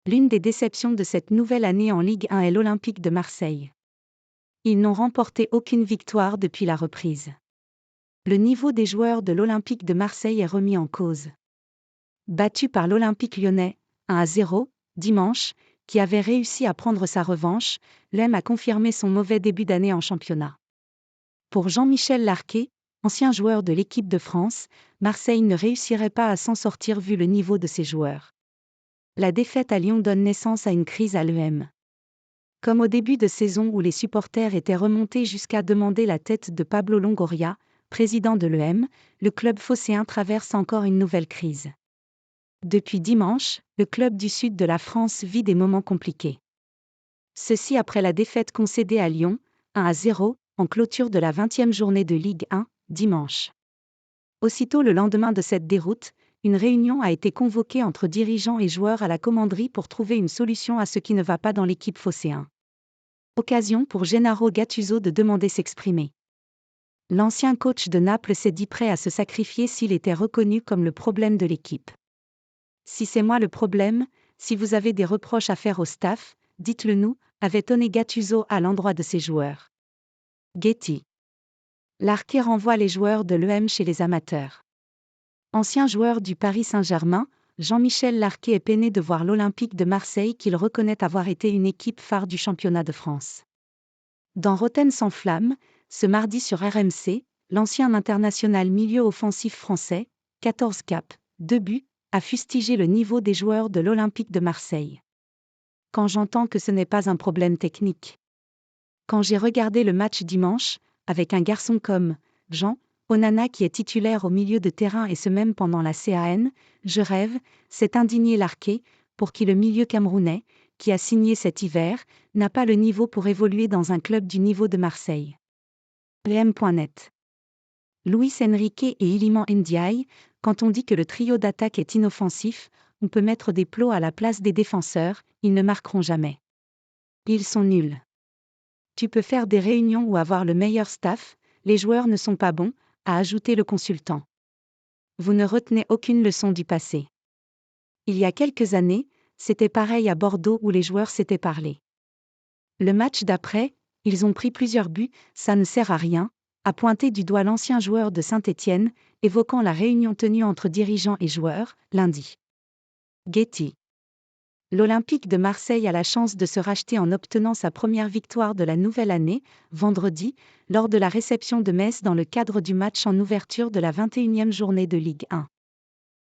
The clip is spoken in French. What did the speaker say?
L'une des déceptions de cette nouvelle année en Ligue 1 est l'Olympique de Marseille. Ils n'ont remporté aucune victoire depuis la reprise. Le niveau des joueurs de l'Olympique de Marseille est remis en cause. Battu par l'Olympique lyonnais, 1-0, dimanche, qui avait réussi à prendre sa revanche, l'OM a confirmé son mauvais début d'année en championnat. Pour Jean-Michel Larquet, ancien joueur de l'équipe de France, Marseille ne réussirait pas à s'en sortir vu le niveau de ses joueurs. La défaite à Lyon donne naissance à une crise à l'OM. Comme au début de saison où les supporters étaient remontés jusqu'à demander la tête de Pablo Longoria, président de l'OM, le club phocéen traverse encore une nouvelle crise. Depuis dimanche, le club du sud de la France vit des moments compliqués. Ceci après la défaite concédée à Lyon, 1-0, en clôture de la 20e journée de Ligue 1, dimanche. Aussitôt le lendemain de cette déroute, une réunion a été convoquée entre dirigeants et joueurs à la commanderie pour trouver une solution à ce qui ne va pas dans l'équipe phocéen. Occasion pour Gennaro Gattuso de demander s'exprimer. L'ancien coach de Naples s'est dit prêt à se sacrifier s'il était reconnu comme le problème de l'équipe. Si c'est moi le problème, si vous avez des reproches à faire au staff, dites-le nous, avait tonné Gattuso à l'endroit de ses joueurs. Getty. Larquet renvoie les joueurs de l'OM chez les amateurs. Ancien joueur du Paris Saint-Germain, Jean-Michel Larquet est peiné de voir l'Olympique de Marseille qu'il reconnaît avoir été une équipe phare du championnat de France. Dans Rotten sans flamme, ce mardi sur RMC, l'ancien international milieu offensif français, 14 caps, 2 buts, a fustigé le niveau des joueurs de l'Olympique de Marseille. Quand j'entends que ce n'est pas un problème technique. Quand j'ai regardé le match dimanche, avec un garçon comme Jean Onana qui est titulaire au milieu de terrain et ce même pendant la CAN, je rêve, s'est indigné Larquet, pour qui le milieu camerounais, qui a signé cet hiver, n'a pas le niveau pour évoluer dans un club du niveau de Marseille. PM.net. Luis Enrique et Iliman Ndiaye, quand on dit que le trio d'attaque est inoffensif, on peut mettre des plots à la place des défenseurs, ils ne marqueront jamais. Ils sont nuls. Tu peux faire des réunions ou avoir le meilleur staff, les joueurs ne sont pas bons, a ajouté le consultant. Vous ne retenez aucune leçon du passé. Il y a quelques années, c'était pareil à Bordeaux où les joueurs s'étaient parlé. Le match d'après, ils ont pris plusieurs buts, ça ne sert à rien, a pointé du doigt l'ancien joueur de Saint-Étienne, évoquant la réunion tenue entre dirigeants et joueurs, lundi. Getty. L'Olympique de Marseille a la chance de se racheter en obtenant sa première victoire de la nouvelle année, vendredi, lors de la réception de Metz dans le cadre du match en ouverture de la 21e journée de Ligue 1.